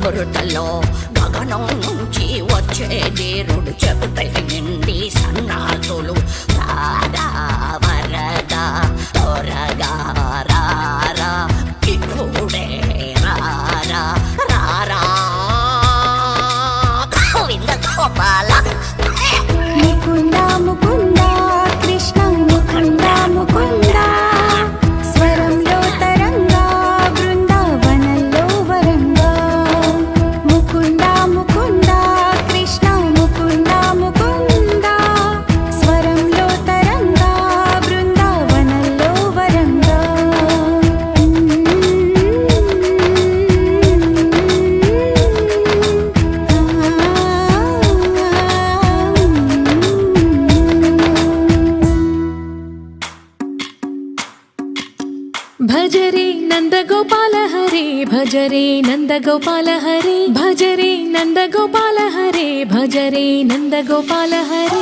బురదలో గగనం నుంచి వచ్చే నీరుడు చెబుతే నిండి సన్నాసులు రారా వరదా త్వరగా రారా ఇప్పుడే రారా రారా గోవింద గోపాల ముకుంద ముకుంద కృష్ణ ముకుంద ముకుంద స్వరంలో తరంగా బృందావనంలో వరంగా ముకుంద ముకుంద కృష్ణ ముకుంద ముకుంద స్వరంలో తరంగా బృందావనంలో వరంగా भजरे नंद गोपाल हरे भजरे नंद गोपाल हरे भजरे नंद गोपाल हरे भजरे नंद गोपाल हरे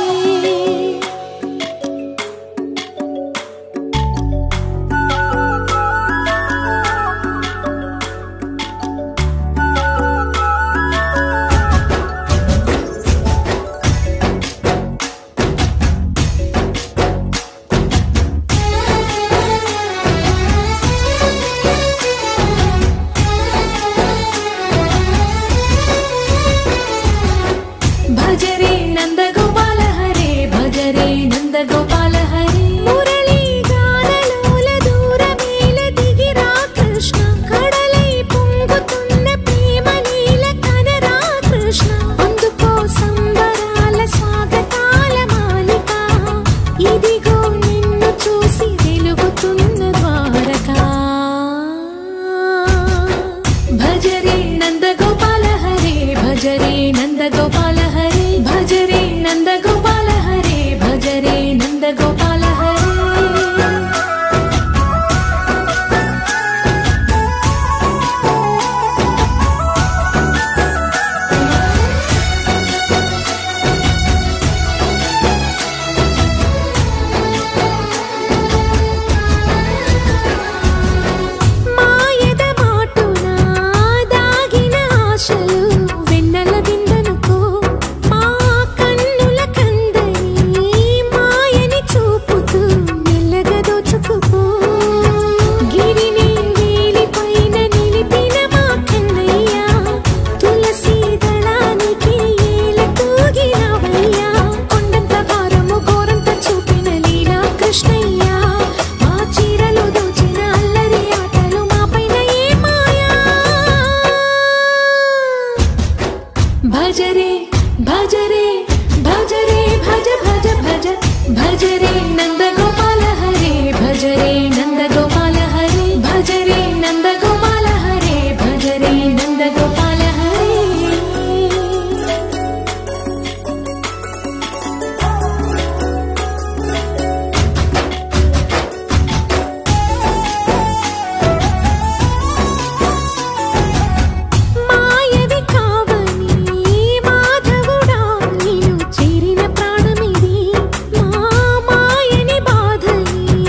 भजरे नंद गोपाल हरे भजरे नंद गोपाल हरे मुरली गानलोल दूरमेल दिगिरा कृष्ण कड़लै పొంగుతున్న ప్రేమ నీల కనరా కృష్ణ అందుకో సంబరాల స్వాగతాల మాలిక ఇదిగో నిన్ను చూసి వెలుగుతున్న ద్వారకా భజరే నంద గోపాల హరే భజరే నంద గోపాల హరే భజరే నంద గోపాల హరే భజరే నంద గోపాల హరే మాయద మాటున దాగిన ఆశలు వెన్నెల బిందెనుకో మా కన్నుల కందని మాయని చూపుతూ మెల్లగా దోచుకుపో గిరిని వేలిపైన నిలిపిన మా కన్నయ్య తులసి దళానికి ఏల తూగినవయ్యా కొండంత భారము గోరంత చూపిన లీలా కృష్ణయ్య మా చీరలు దోచిన అల్లరి ఆటలు మాపైన ఏ మాయా భజరే భజరే భజరే భజ భజ భజ భజరే నంద గోపాల హరే భజరే నంద గోపాల హరే భజరే నంద గోపాల హరే భజరే నంద గోపాల హరే మాయది కావని మాధవుడా నిన్ను చేరిన ప్రాణమిది మా మాయని బాధని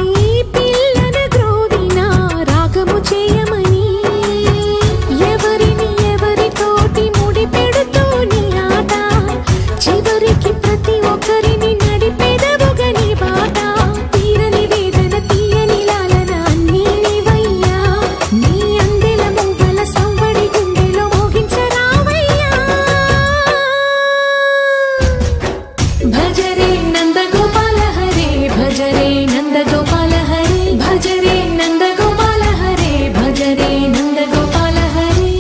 పిల్లను గ్రోవిన రాగము చేయమని ఎవరిని ఎవరితోటి ముడి పెడుతూ నీ ఆట చివరికి ప్రతి ఒక్కరిని నడిపెదవుగా నీ బాట తీరని వేదన తీయని లాలన అన్నీ నీవయ్యా నీ అందెల మువ్వల సవ్వడి గుండెలో మోగించరావయ్యా భజరే నంద గోపాల హరే భజరే నంద గోపాల హరే భజరే నంద గోపాల హరే భజరే నంద గోపాల హరే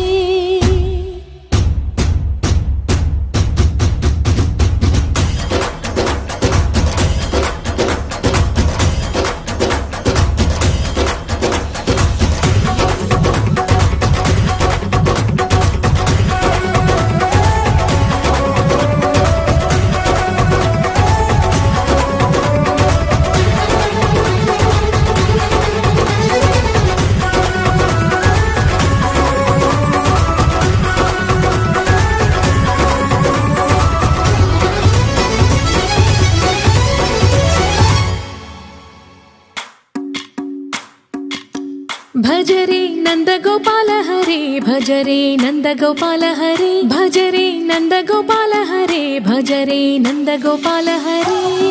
भजरे नंद गोपाल हरे हरे भज रे नंद गोपाल हरे भज रे नंद गोपाल हरे भज रे नंद गोपाल हरे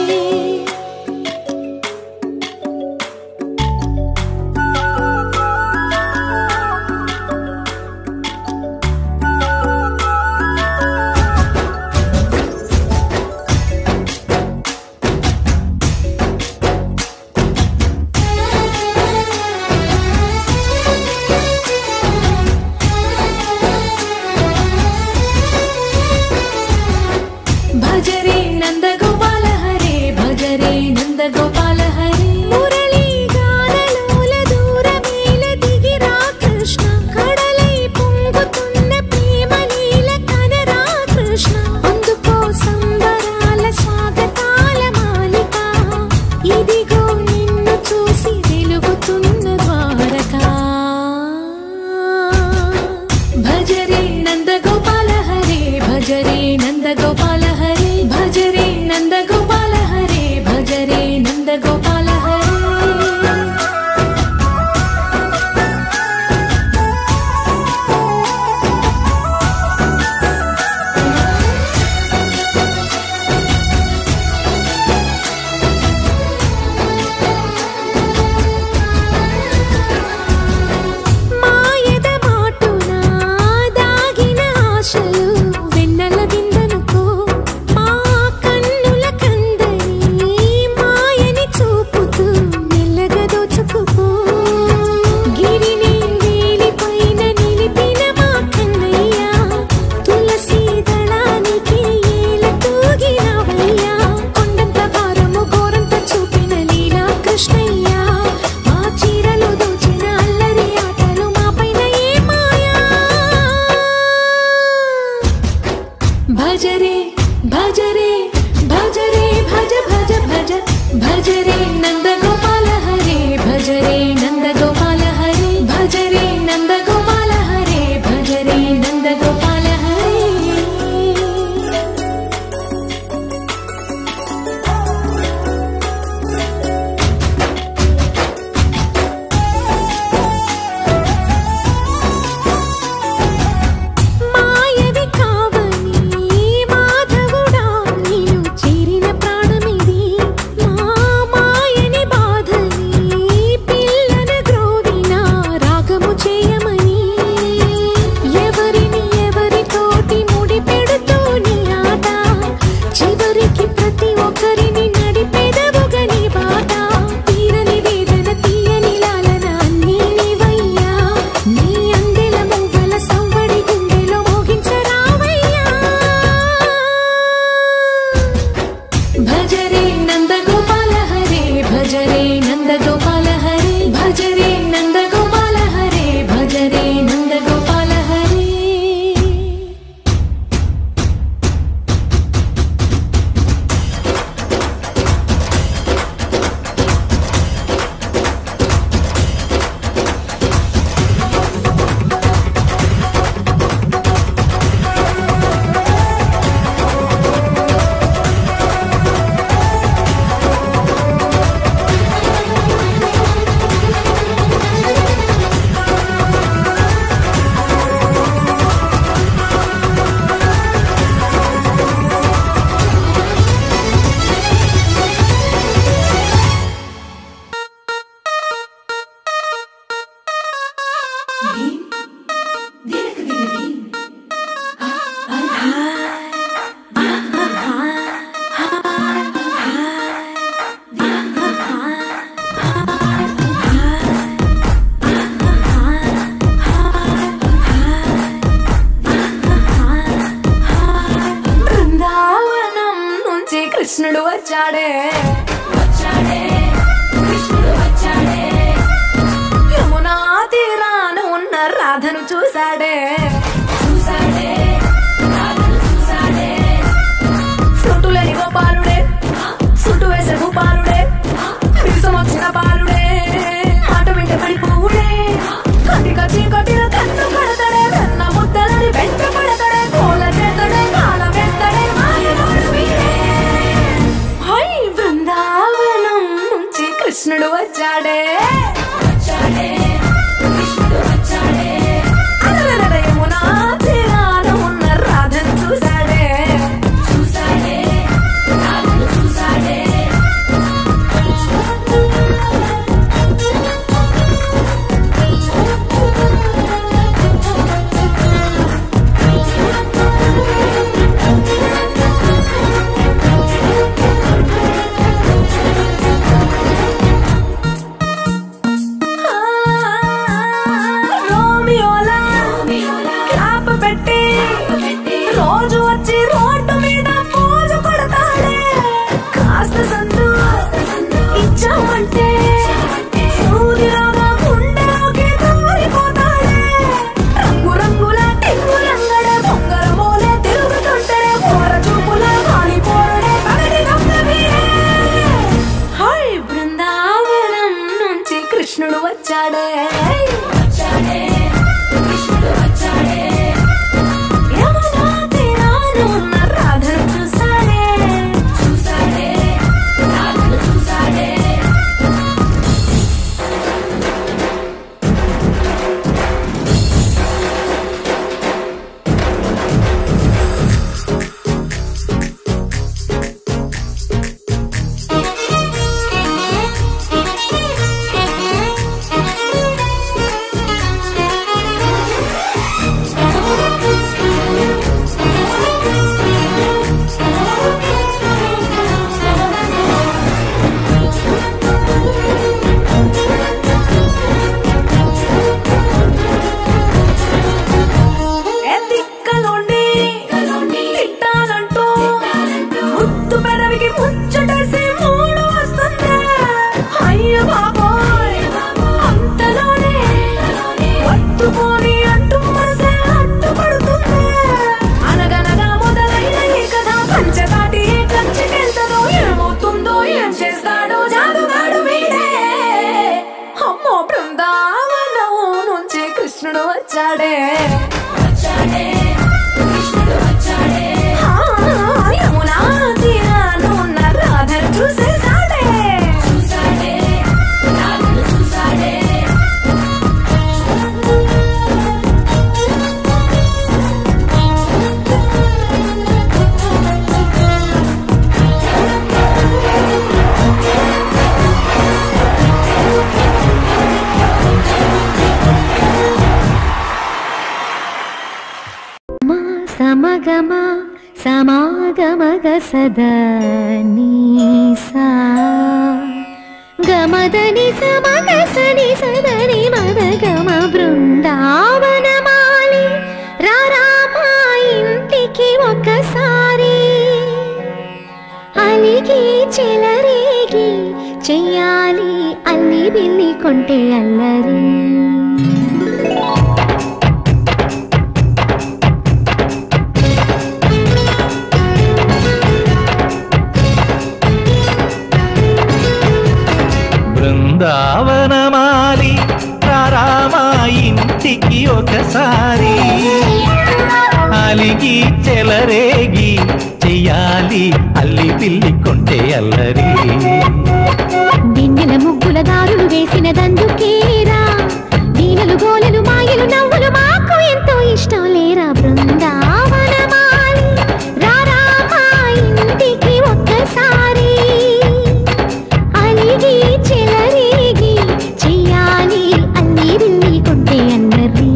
కృష్ణుడు వచ్చాడే వచ్చాడే కృష్ణుడు వచ్చాడే యమునా తీరాన ఉన్న రాధను చూసాడే చూసాడే రాధను చూసాడే ఫ్లూటులేని గోపాలుడే సుట్టు వేసే భూపాలుడే విసం వచ్చిన బాలుడే మాట వెంట పడిపోవుడే కటిక చీకటిలో కన్ను పడతాడే వెన్న ముద్దలని వెంట పడతాడే కోల చేతడే కాల వేస్తాడే మాయలోడు వీడే హై బృంద సమగమ సమాగమగ సదనీసా గమదని సమగ సని సదని మదగమ బృందావనమాలి రారామా ఇంటికి ఒకసారి అలిగి చెలరేగి చెయ్యాలి అల్లి బిల్లి కొంటే అల్లరి బృందావనమాలి రారామా ఇంటికి ఒకసారి అలిగి చెలరేగి చెయ్యాలి అల్లి పిల్లి కొంటే అల్లరి దిన్నెల ముగ్గుల దారులు వేసిన దందుకేరా దీనలు గోలలు మాయలు నవ్వులు మాకు ఎంతో ఇష్టం లేరా బృందావనమాలి రారామా ఇంటికి ఒక్కసారి అలిగి చెలరేగి చెయ్యాలి అల్లి బిల్లి కొంటే అల్లరి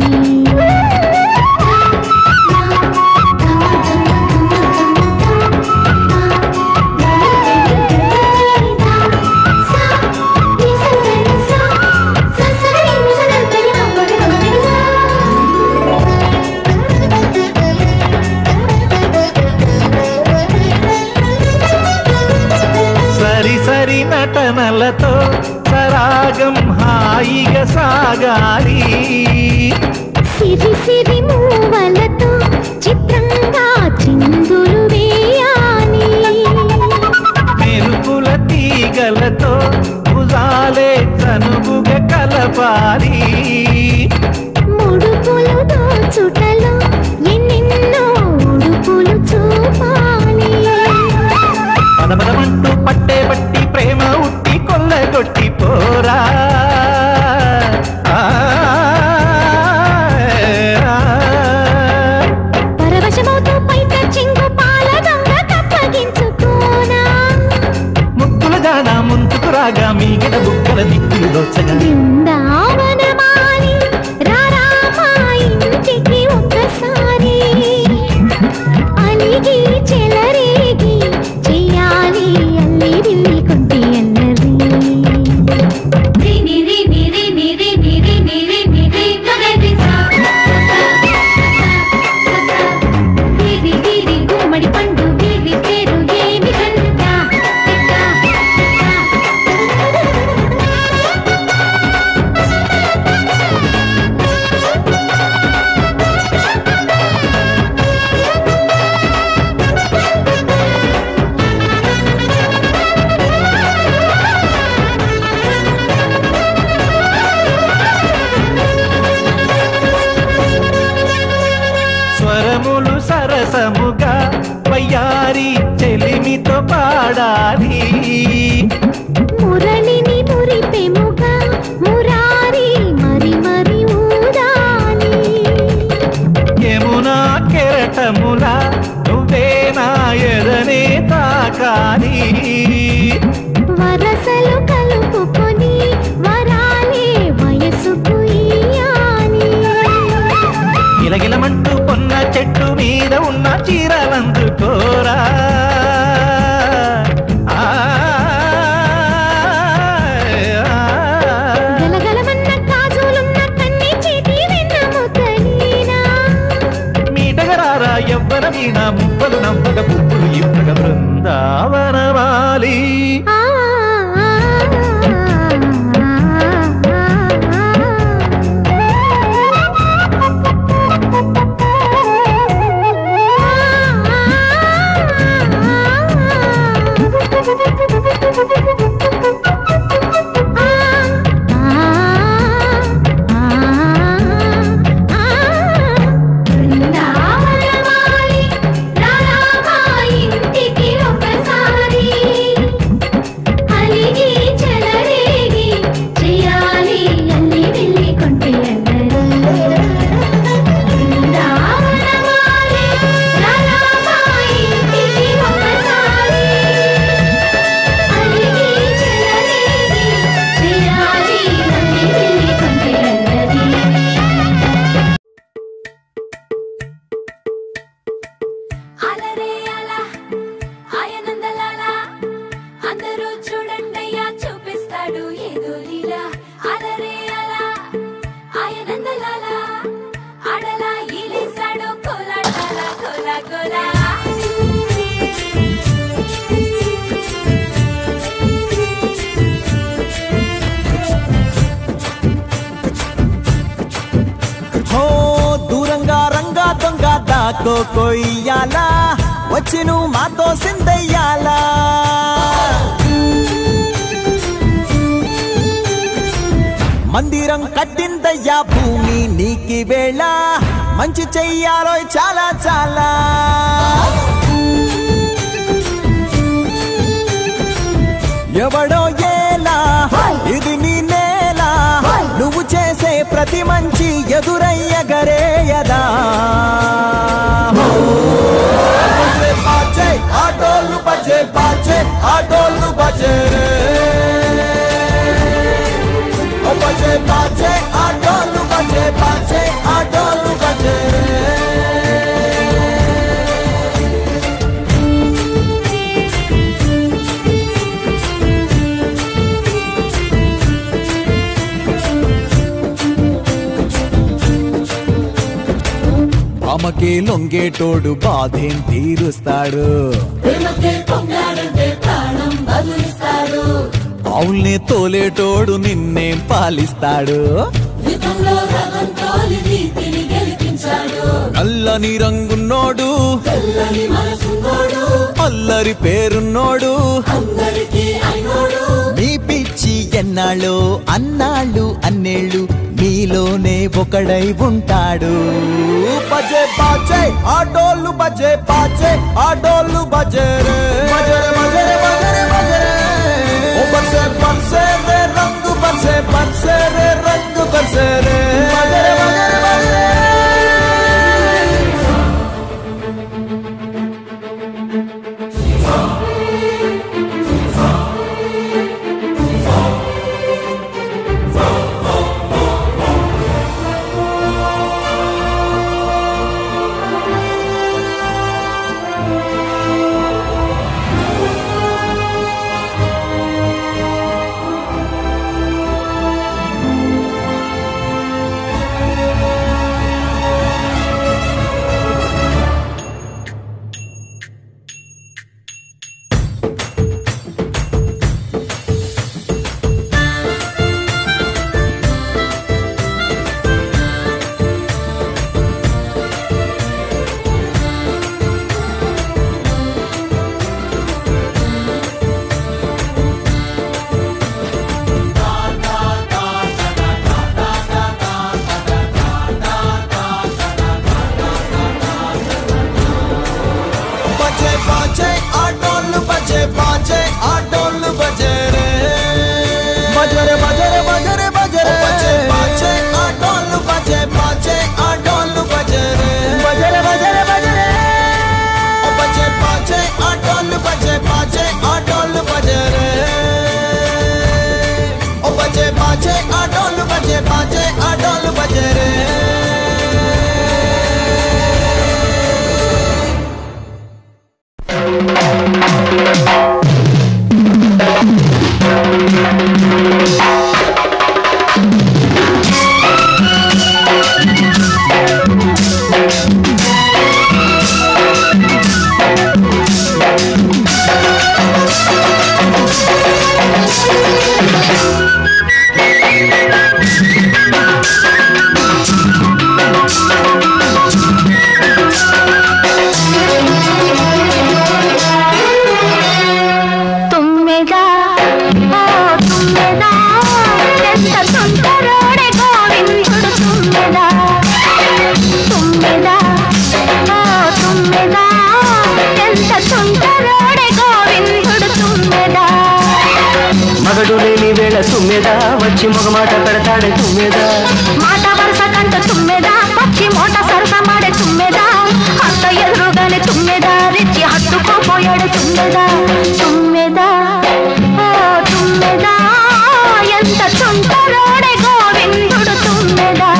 సరి నటనలతో సరాగం హాయిగా సాగాలి సిరి సిరి మూవలతో చిత్రంగా చిందులు వేయాలి మెరుపుల తీగలతో భుజాలే చనువుగా కలపాలి ముడుపులు దోచుటలో ఎన్నెన్నో ఉడుపులు చూపాలి పదపదమంటూ పట్టే బట్టి ప్రేమ ఉట్టి కొల్లగొట్టి పోరా పరవశమవుతూ పైట చెంగు పాల దొంగ కప్పగించుకోనా ముక్కుల దాన ముందుకు రాగా మీగడ బుక్కల దిక్కులు దోచగా బృందావనమాలి రారామా ఇంటికి ఒక్కసారి అలిగి చెలరేగి చెయ్యాలి అల్లి బిల్లి కొంటే అల్లరి గుమ్మడి పండు వీరి పేరు ఏమి కంటా స్వరములు సరసముగా వయ్యారి చెలిమితో పాడాలి మురళిని మురిపెముగా మురారి మరి మరి ఊదాలి యమునా కెరటముల నువ్వే నా ఎదనే తాకాలి వరసలు కలుపుకొని వరాలే వయసుకు ఇయ్యాలి గిలగిలమంటూ పొన్న చెట్టు మీద ఉన్న చీరలందుకోరా గలగలమన్న కాజులున్న కన్ని చేతి వెన్న ముద్దలీనా మీటగరారా ఎవ్వర వీణ ముప్పలు నవ్వగ పువ్వులు ఇవ్వగ బృందావనమాలి ఆ బృందావనమాలి రారామా ఇంటికి ఒకసారి దూరంగా రంగా దొంగ దాకో కొయ్యాలా వచ్చి నువ్వు మాతో సిందయ్యాలా మందిరం కట్టిందయ్యా భూమి నీకి వేళ మంచి చెయ్యాలో చాలా చాలా ఎవడో ఏలా ఇది నీ నేల నువ్వు చేసే ప్రతి మంచి ఎదురయ్యగరేయదా బాజే ఆటోలు బజే బాజే ఆటోలు బజే బజే బాజే ఆటోలు బజే బాజే ఆటోలు బజే అమ్మకే లొంగేటోడు బాధేం తీరుస్తాడు అవుల్నే తోలేటోడు నిన్నేం పాలిస్తాడు నల్లని రంగున్నోడు అల్లరి పేరున్నోడు మీ పిచ్చి ఎన్నాళ్ళు అన్నాళ్ళు అన్నేళ్ళు మీలోనే ఒకడై ఉంటాడు బజే బాజే ఆటోలు బజే బాజే ఆటోలు బజే రే బజరే బజరే బజరే బజరే ఓ బజే బజే రే రంగు బజే బజే రే రంగు బజే రే బజరే బజరే బజరే వచ్చి మగ మాట పెడతాడే తుమ్మెదా మాట వరుస కంట తుమ్మెదా పచ్చి మోట సరస మాడే తుమ్మెదా అత్త ఎదురుగానే తుమ్మెదా రిచ్చి హత్తుకోపోయాడు తుమ్మెదా తుమ్మెదా ఓ తుమ్మెదా ఎంత చుంటరోడే గోవిందుడు తుమ్మెదా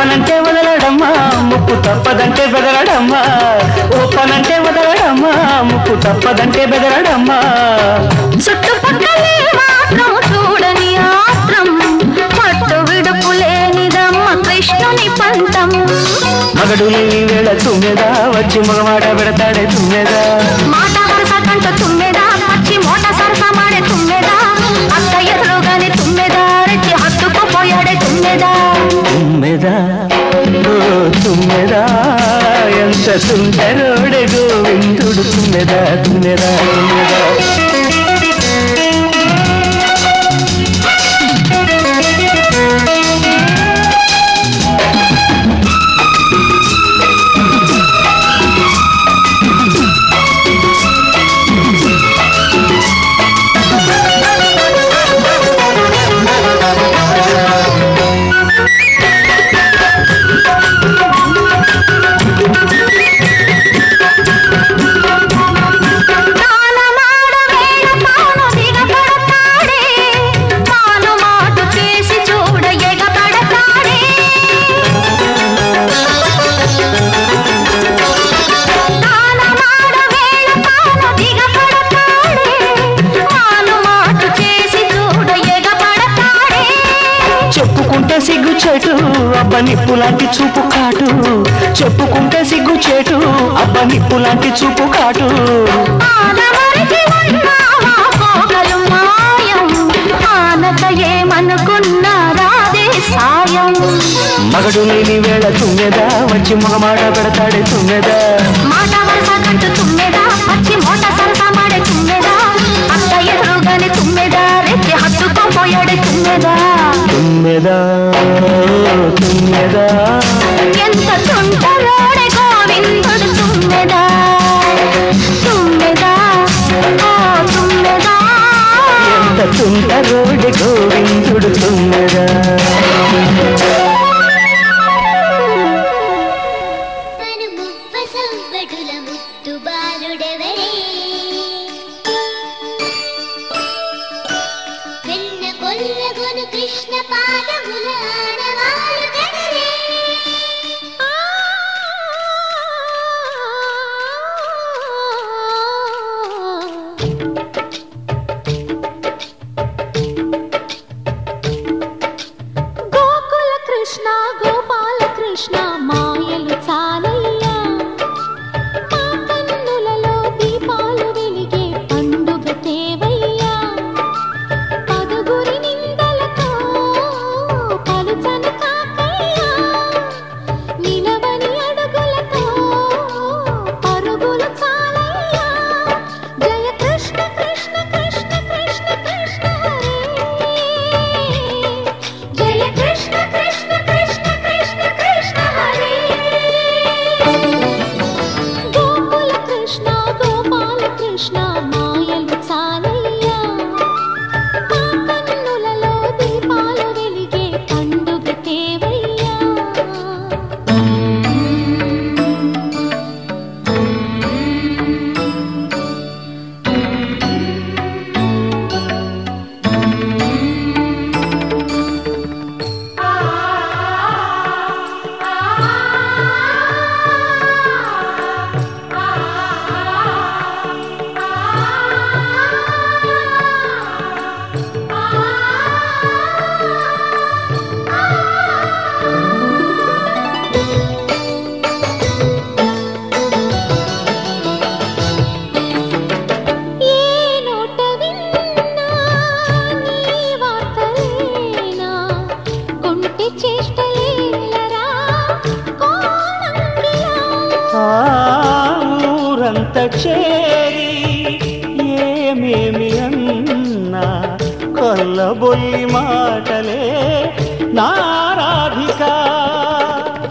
ఓపనంటే వదలడమ్మా ముక్కు తప్పదంటే బెదరడమ్మా ఓపనంటే వదలడమ్మా ముక్కు తప్పదంటే బెదరడమ్మా చుట్టుపక్కలే మాత్రం చూడని ఆత్రం పట్టు విడుపు లేనిదమ్మ కృష్ణుని పంతం మగడు లేని వేళ తుమ్మెదా వచ్చి మగమాట పెడతాడే తుమ్మెదా మాట వరుస కంట తుమ్మెదా పచ్చి మోట సరస మాడే తుమ్మెదా అత్త ఎదురుగానే తుమ్మెదా రెచ్చి హత్తుకుపోయాడే తుమ్మెదా తుమ్మెదా ఓ తుమ్మెదా ఎంత సుందరోడే గోవిందుడు తుమ్మెదా తుమ్మెదా తుమ్మెదా అబ్బ నిప్పు లాంటి చూపు కాటు చెప్పుకుంటే సిగ్గు చేటు అబ్బ నిప్పు లాంటి చూపు కాటు మగడు లేని వేళ తుమ్మెదా వచ్చి మగమాట పెడతాడే తుమ్మెదా మాట వరుస కంటూ తుమ్మెదా పచ్చి మోట సరస మాడే తుమ్మెదా అత్త ఎదురుగానే తుమ్మెదా రెచ్చి హత్తుకోపోయాడే తుమ్మెదా తుమ్మెదా తుమ్మెదా ఎంత తుంటలోడే గోవిందుడు తుమ్మెదా తుమ్మెదా ఓ తుమ్మెదా ఎంత తుంటరోడే గోవిందుడు తుమ్మెదా కృష్ణ పాదముల ఆనవాలు కదలే గోకుల కృష్ణ గోపాల కృష్ణ మాయలు చాలయ్యా మా కన్నులలో దీపాలు వెలిగే పండుగ తేవయ్యా పదుగురి నిందలతో పలుచని కాకయ్యా నిలవని అడుగులతో పరుగులు చాలయ్యా జయ కృష్ణ కృష్ణ కృష్ణ కృష్ణ కృష్ణ హరే జయ కృష్ణ కృష్ణ కృష్ణ కృష్ణ కృష్ణ హరే గోకుల కృష్ణ గోపాల కృష్ణ మాయలు చాలయ్యా మా కన్నులలో దీపాలు వెలిగే పండుగ తేవయ్యా ఏ నోట విన్నా నీ వార్తలేనా కొంటె చేష్టలేలరా కోణంగిలా ఊరంత చేరి ఏమేమి అన్నా కొల్లబొల్లి మాటలే నారాధిక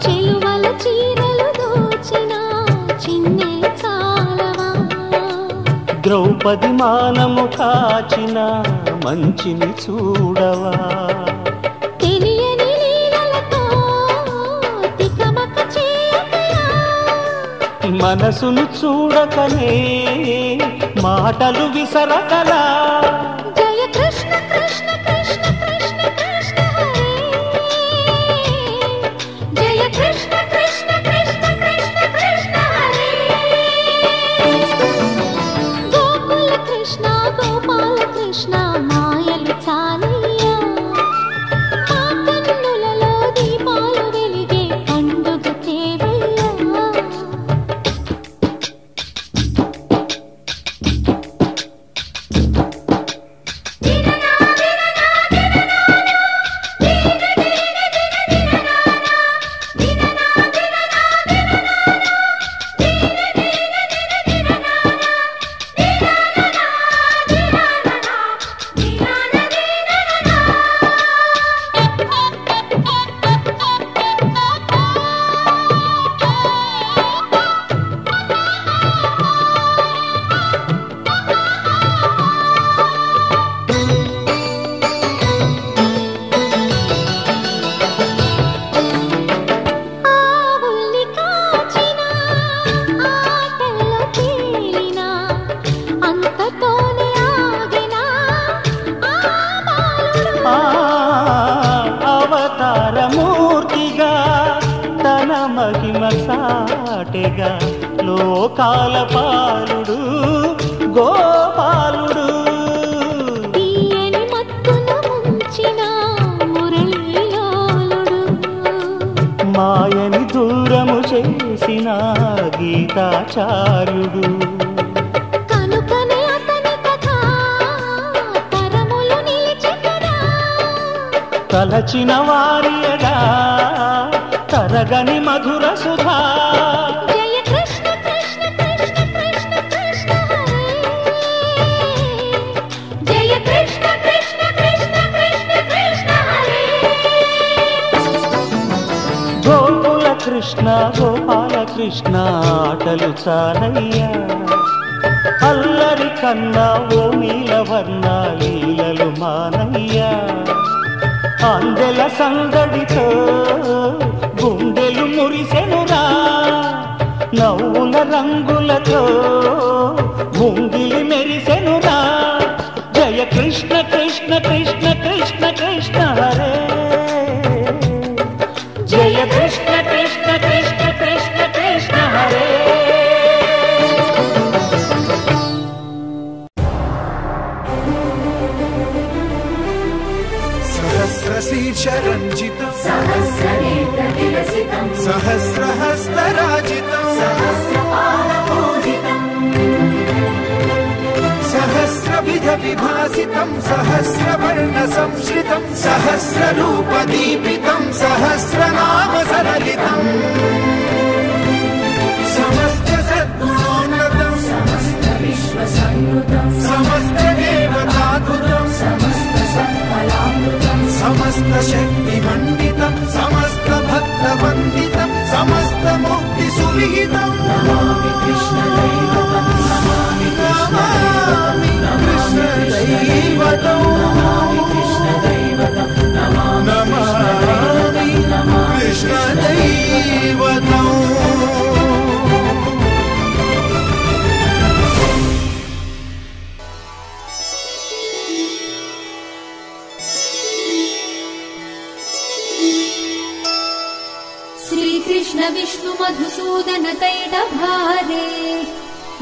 చెలువల చీరలు దోచిన చిన్నెలు చాలవా ద్రౌపది మానము కాచిన మంచిని చూడవా తెలియని లీలలతో తికమక చేయకయా మనసును చూడకనే మాటలు విసరకలా జయ కృష్ణ కృష్ణ కృష్ణ కృష్ణ కృష్ణ హరే దాటెగా లోకాల పాలుడు గోపాలుడు. తీయని మత్తున ముంచిన మురళీలోలుడు, మాయని దూరము చేసిన గీతాచార్యుడు. కనుకనే అతని కథ తరములు నిలిచెదరా, తలచిన వారియగా తరగని మధుర సుధా. జయ కృష్ణ కృష్ణ కృష్ణ కృష్ణ కృష్ణ హరే, జయ కృష్ణ కృష్ణ కృష్ణ కృష్ణ కృష్ణ హరే. గోకుల కృష్ణ గోపాల కృష్ణ ఆటలు చాలయ్యా, అల్లరి కన్నా ఓ నీలవర్ణ లీలలు మానయ్యా. అందెల సందడితో గుండెలు మురిసెనురా, నవ్వుల రంగులతో ముంగిలి మెరిసెనురా. జయ కృష్ణ కృష్ణ కృష్ణ కృష్ణ కృష్ణ హరే, జయ కృష్ణ కృష్ణ కృష్ణ కృష్ణ కృష్ణ హరే. सहस्रशीर्षरञ्जितम् सहस्रनेत्रविलसितम् सहस्रहस्तराजितम् सहस्रपादपूजितम् सहस्रविधविभासितम् सहस्रवर्णसंश्रितम् सहस्ररूपदीपितम् सहस्रनामसरलितम् समस्तसद्गुणोन्नतम् समस्तविश्वसंयुतम् समस्तदेवताकृतम् समस्तसत्फलामृतम् समस्तशक्तिमण्डितम् समस्तभक्तवन्दितम् समस्तमुक्तिसुविहितम् नमामि कृष्णदैवतम् नमामि कृष्णदैवतम् नमामि कृष्णदैवतम् नमामि कृष्णदैवतम्. श्रीकृष्ण विष्णु मधुसूदन तैलभारे,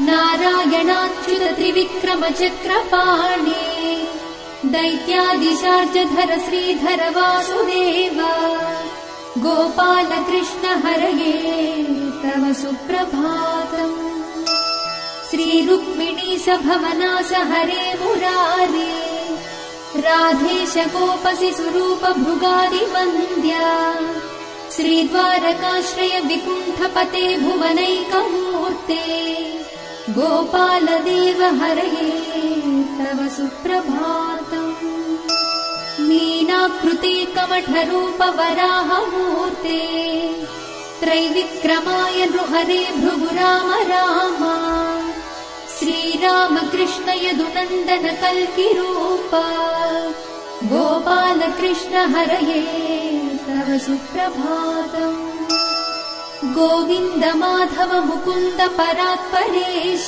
नारायणाच्युत त्रिविक्रम चक्रपाणे, दैत्यादिशार्जधर श्रीधर वासुदेव, गोपाल कृष्ण हरये तव सुप्रभातम्. श्रीरुक्मिणी सभवनास हरे मुरारे, राधेश गोपसि स्वरूप भृगादिवन्द्या, श्रीद्वारकाश्रय विकुण्ठपते भुवनैकमूर्ते, गोपालदेव हरये तव सुप्रभातम्. मीनाकृते कमठरूप वराहमूर्ते, त्रैविक्रमाय नृहरे भृगु राम राम, श्रीराम कृष्ण यदुनन्दन कल्किरूप, गोपाल कृष्ण हरये तव सुप्रभातम्. गोविन्द माधव मुकुन्द परात्परेश,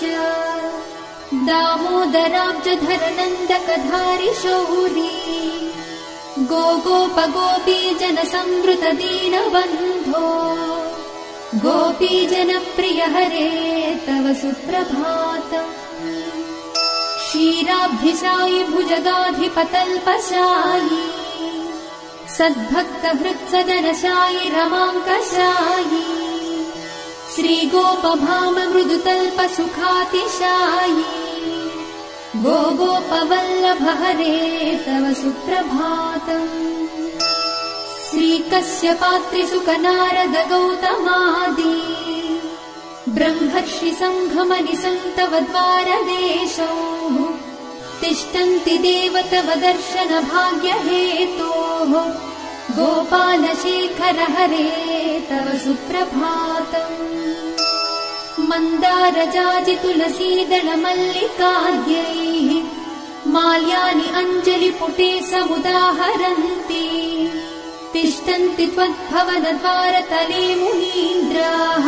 दामोदराब्जधर नन्दकधारि शौरी, गोप गोपी जन संवृत दीनबन्धो, गोपी जन प्रिय हरे तव सुप्रभातम्. क्षीराब्धिशायि भुजगाधिपतल्पशायि, सद्भक्त हृत्सदनशायि रमाङ्कशायि, श्रीगोपभाम मृदुतल्प सुखातिशायि, गोपवल्लभ हरे तव सुप्रभातम्. श्रीकश्यपात्रिसुकनारद गौतमादि, ब्रह्मर्षि सङ्घमनि सन्तव द्वारदेशौ, तिष्ठन्ति देव तव दर्शन भाग्य हेतोः, गोपाल शेखर हरे तव सुप्रभातम्. मन्दार जाजि तुलसीदल मल्लिकार्घ्यैः, माल्यानि अञ्जलि पुटे समुदाहरन्ति, तिष्ठन्ति त्वद्भवन द्वारतले मुनीन्द्राः,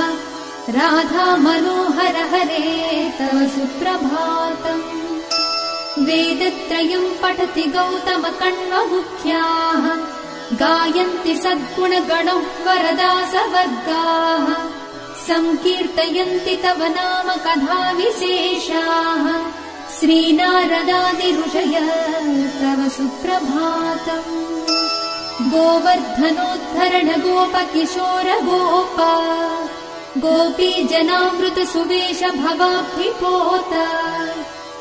राधा मनोहर हरे तव सुप्रभातम्. वेदत्रयम् पठति गौतम कण्वमुख्याः, गायन्ति सद्गुणगणौ वरदासवर्गाः, संकीर्तयन्ति तव नाम कथा विशेषाः श्रीनारदादि ऋषयः तव सुप्रभातम्। गोवर्धनोद्धरण गोप किशोर गोप गोपी जनामृत सुवेश भवाब्धिपोत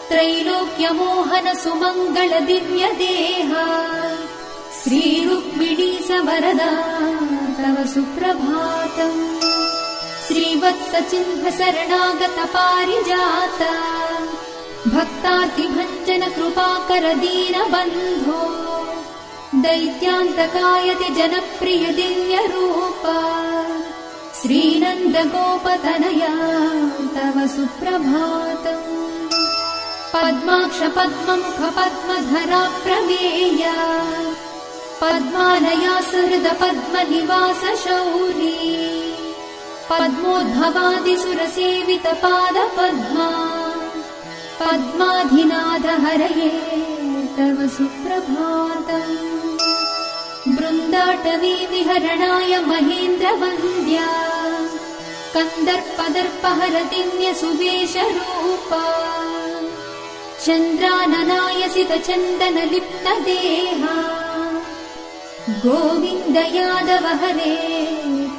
त्रैलोक्यमोहन सुमङ्गल दिव्य देहा श्रीरुक्मिणी सवरदा तव सुप्रभातम्। श्रीवत्स चिह्न शरणागत पारिजात भक्तार्तिभञ्जन कृपाकर दीनबन्धो दैत्यान्तकायति जनप्रिय दिव्य रूप श्रीनन्द गोपतनया तव सुप्रभातम्। पद्माक्ष पद्ममुख पद्मधरा प्रमेया पद्मालया सहृद पद्मनिवास शौरी पद्मोद्भवादिसुरसेवित पाद पद्मा पद्माधिनाथ हरये तव सुप्रभातम्। बृन्दाटवी विहरणाय महेन्द्र वन्द्या कन्दर्पदर्पहर दिव्य सुवेश रूपा चन्द्राननाय सित चन्दन लिप्त देहा गोविन्द यादव हरे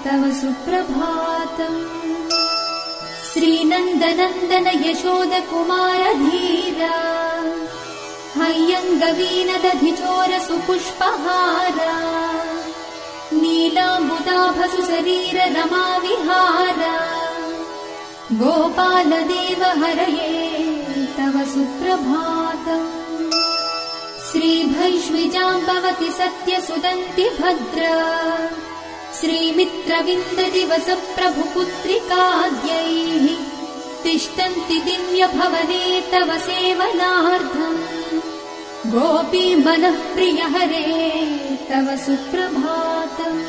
तव सुप्रभातम्। श्रीनन्दनन्दन यशोद कुमार धीरा हय्यङ्गवीनदधिचोर सुपुष्पहारा नीलाम्बुदाभसु शरीर रमा विहारा गोपाल देव हरये तव सुप्रभातम्। श्रीभैष्विजाम्बवति सत्य सुदन्ति भद्रा श्रीमित्रविन्द दिवस प्रभुपुत्रिकाद्यैः तिष्ठन्ति दिव्य भवने तव सेवनार्थम्। गोपी मनः प्रिय हरे तव सुप्रभातम्।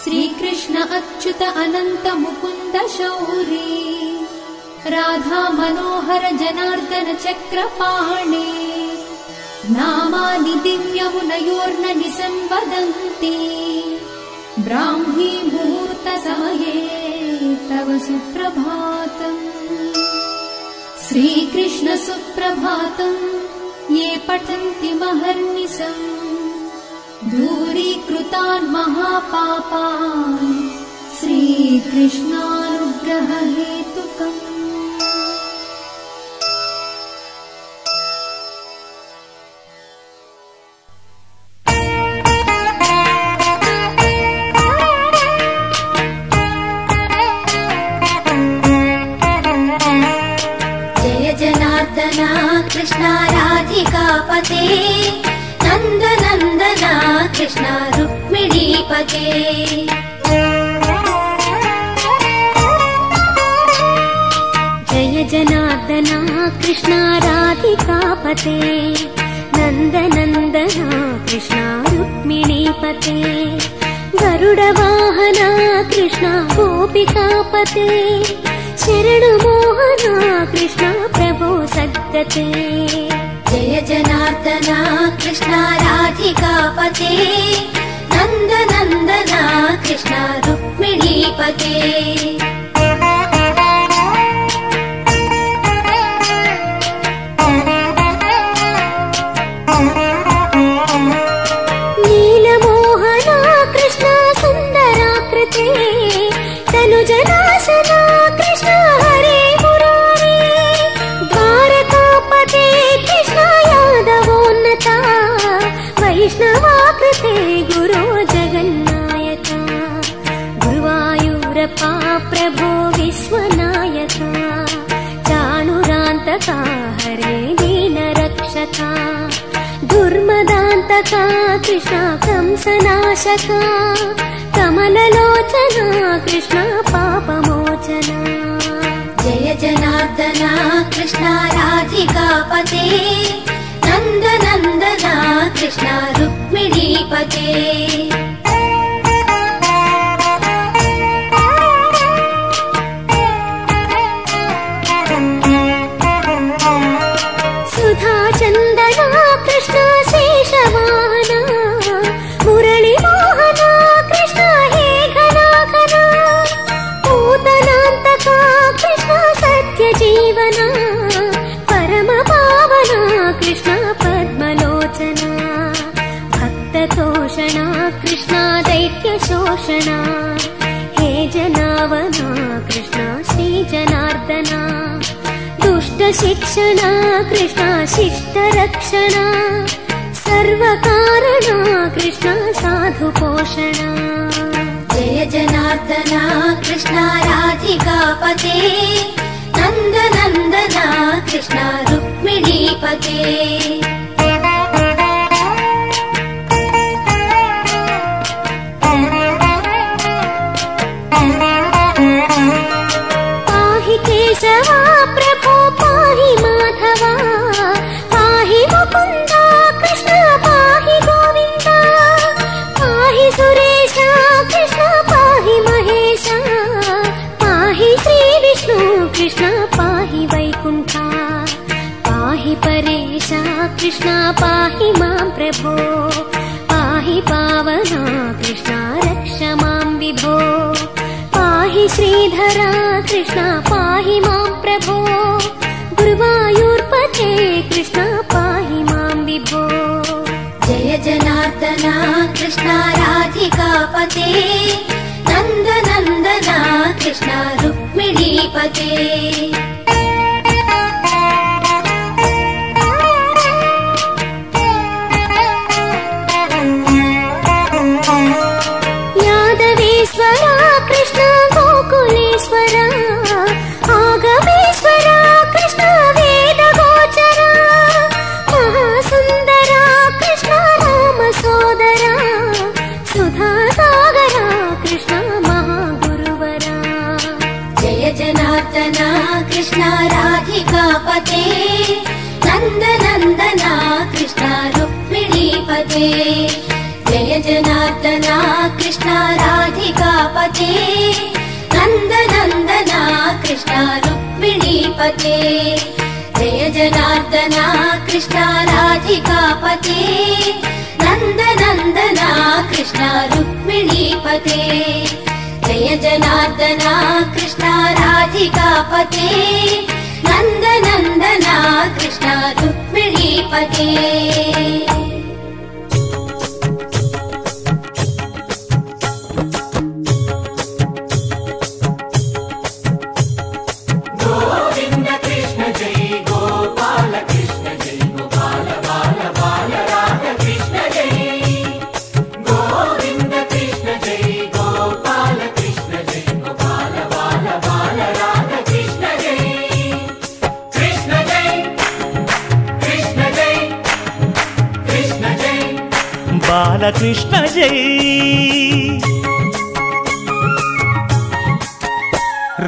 श्रीकृष्ण अच्युत अनन्त मुकुन्द शौरी राधा मनोहर जनार्दन चक्रपाणे नामानि दिव्यमुनयोर्न निसंवदन्ति ब्राह्मी मुहूर्त समये तव सुप्रभातम्। श्रीकृष्ण सुप्रभातम् ये पठन्ति महर्निशम् दूरीकृतान् महापापान् श्रीकृष्णानुग्रह हेतुकम्। कृष्ण राधिकापते नन्द नन्दना कृष्ण रुक्मिणीपते जय जनार्दना कृष्ण राधिकापते नन्द नन्दना कृष्ण रुक्मिणीपते गरुडवाहना कृष्ण गोपिकापते शरणमोहना कृष्ण प्रभो सद्गते जय जनार्दना कृष्ण राधिकापते नन्द नन्दना कृष्ण रुक्मिणीपते नीलमोहना कृष्ण सुन्दराकृते तनुजनाशना कृष्ण हरे मुरारे द्वारकापते कृष्ण यादवोन्नता वैष्णवाकृते गुरो जगन्नायका गुरुवायूरप्पा प्रभो विश्वनायका चाणुरान्तका हरे दीनरक्षका दुर्मदान्तका कृष्ण कंसनाशका कमललोचना कृष्ण पापमोचना जय जनार्दना कृष्ण राधिकापते नन्द नन्दना कृष्ण रुक्मिणीपते सुधा चन्दना कृष्ण शेषवाहना मुरली मोहना कृष्ण हे घना घना कृष्ण दैत्य शोषणा हे जनावना कृष्ण श्री जनार्दना दुष्ट शिक्षणा कृष्ण शिष्ट रक्षणा सर्वकारणा कृष्ण साधु पोषणा जय जनार्दना कृष्ण राधिकापते नंद नंदना कृष्ण रुक्मिणीपते पाहि केशवा प्रभो पाहि माधवा पाहि मुकुन्दा कृष्ण पाहि गोविन्दा पाहि सुरेशा कृष्ण पाहि महेशा पाहि श्री विष्णु कृष्ण पाहि वैकुण्ठा पाहि परेशा कृष्ण पाहि मां प्रभो पाहि पावना कृष्ण रक्ष मां विभो पाहि श्रीधरा कृष्ण पाहि मां प्रभो गुरुवायूर्पते कृष्ण पाहि मां विभो जय जनार्दना कृष्ण राधिकापते नंद नंदना कृष्ण रुक्मिणीपते यादवेश्वरा कृष्ण गोकुलेश्वरा आगमेश्वरा कृष्ण वेदगोचरा महासुन्दरा कृष्ण राम सोदरा सुधासागरा कृष्ण महागुरुवरा जय जनार्दना कृष्ण राधिकापते नंद नंदना कृष्ण रुक्मिणीपते जय जनार्दना कृष्ण राधिकापते नंद नंदना कृष्ण रुक्मिणीपते जय जनार्दना कृष्ण राधिकापते नंद नंदना कृष्ण रुक्मिणीपते जय जनार्दना कृष्ण राधिकापते नंद नंदना कृष्ण रुक्मिणीपते బాలకృష్ణ జై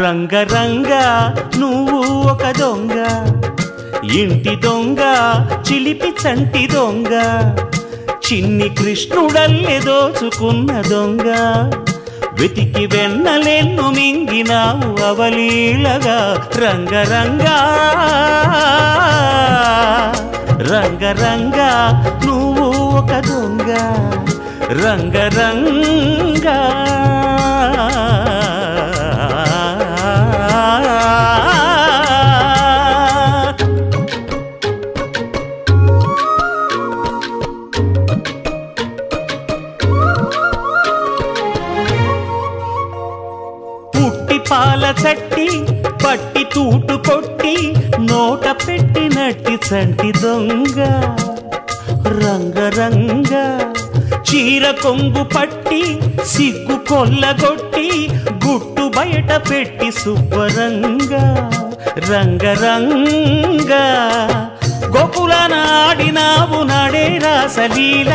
రంగరంగ నువ్వు ఒక దొంగ ఇంటి దొంగ చిలిపి చంటి దొంగ చిన్ని కృష్ణుడల్లె దోచుకున్న దొంగ వెతికి వెన్నలెన్ను మింగినావు అవలీలగా రంగరంగా రంగరంగా నువ్వు ఒక దొంగ రంగరంగా పుట్టి పాల చట్టి పట్టి తూటు కొట్టి నోట పెట్టినట్టి చంటి దొంగ రంగరంగ చీర కొంగు పట్టి సిగ్గు కొల్లగొట్టి గుట్టు బయట పెట్టి శుభ్రంగా రంగరంగ గోకుల నాడినావు నాడే రాసలీల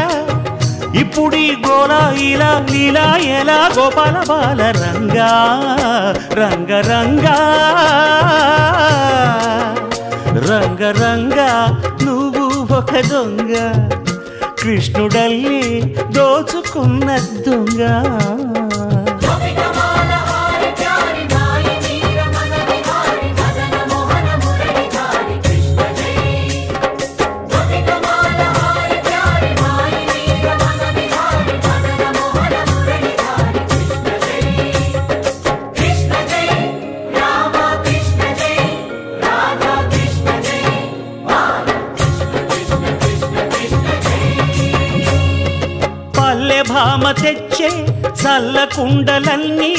ఇప్పుడీ గోలా ఇలా లీలా ఎలా గోపాల బాల రంగా రంగరంగా రంగరంగా నువ్వు ఒక దొంగ కృష్ణుడల్లి దోచుకున్న దొంగ భామ అమ్మ తెచ్చే చల్ల కుండలన్నీ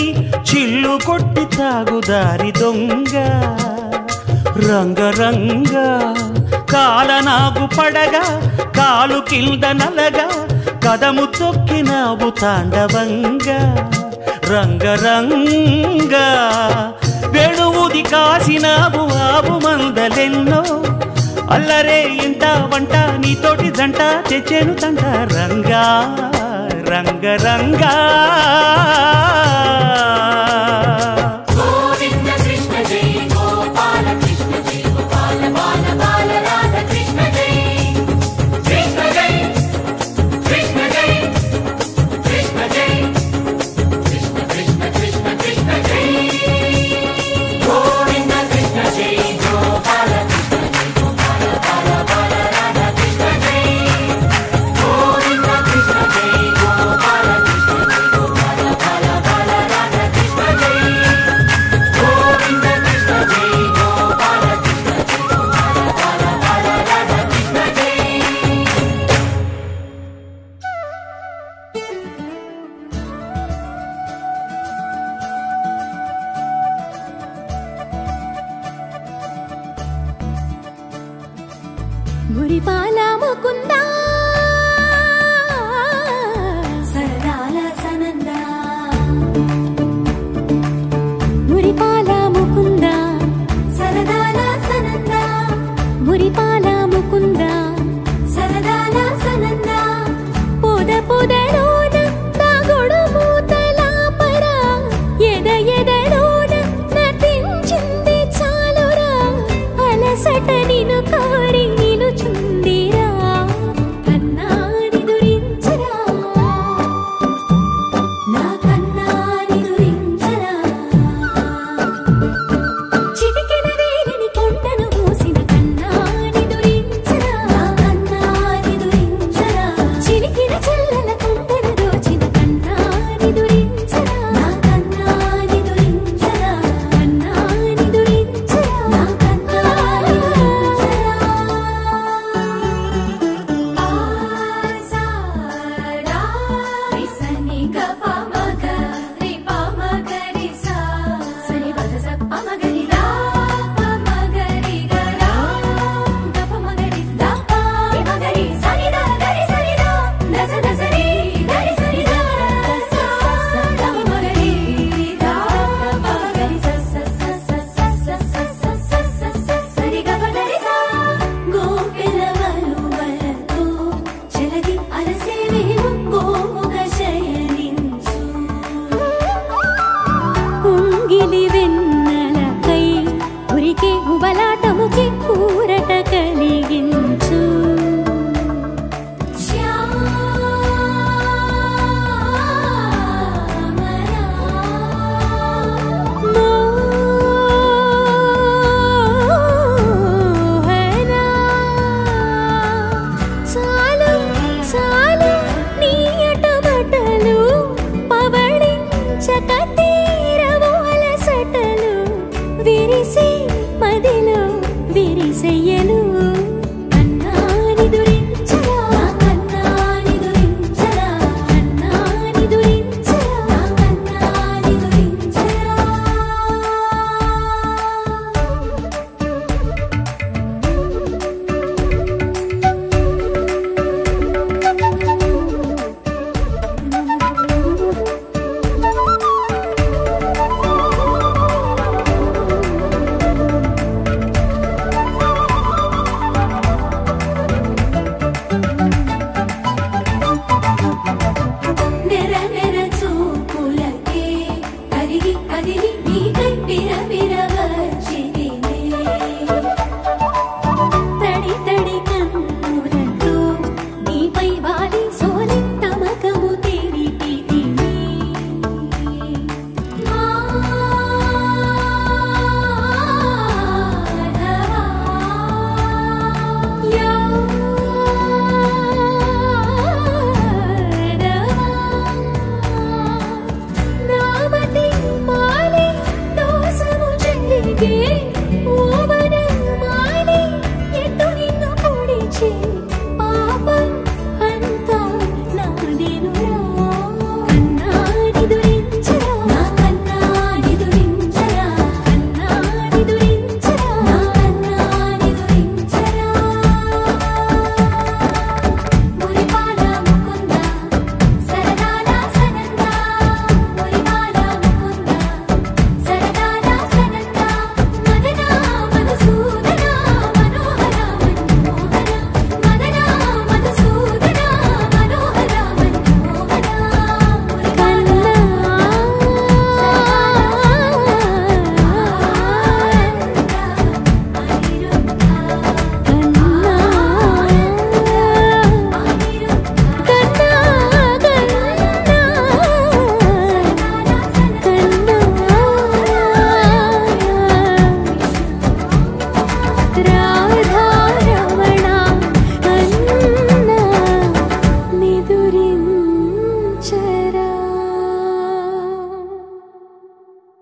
చిల్లు కొట్టి తాగుదారి దొంగ రంగరంగ కాలనాగు పడగా కాలు కింద నలగా కదము తొక్కినావు తాండవంగా రంగరంగ వేణువుది కాసినావు ఆవు మందలెన్నో అల్లరే ఇంట వంట నీతోటి జంట తెచ్చేను తంట రంగా రంగరంగా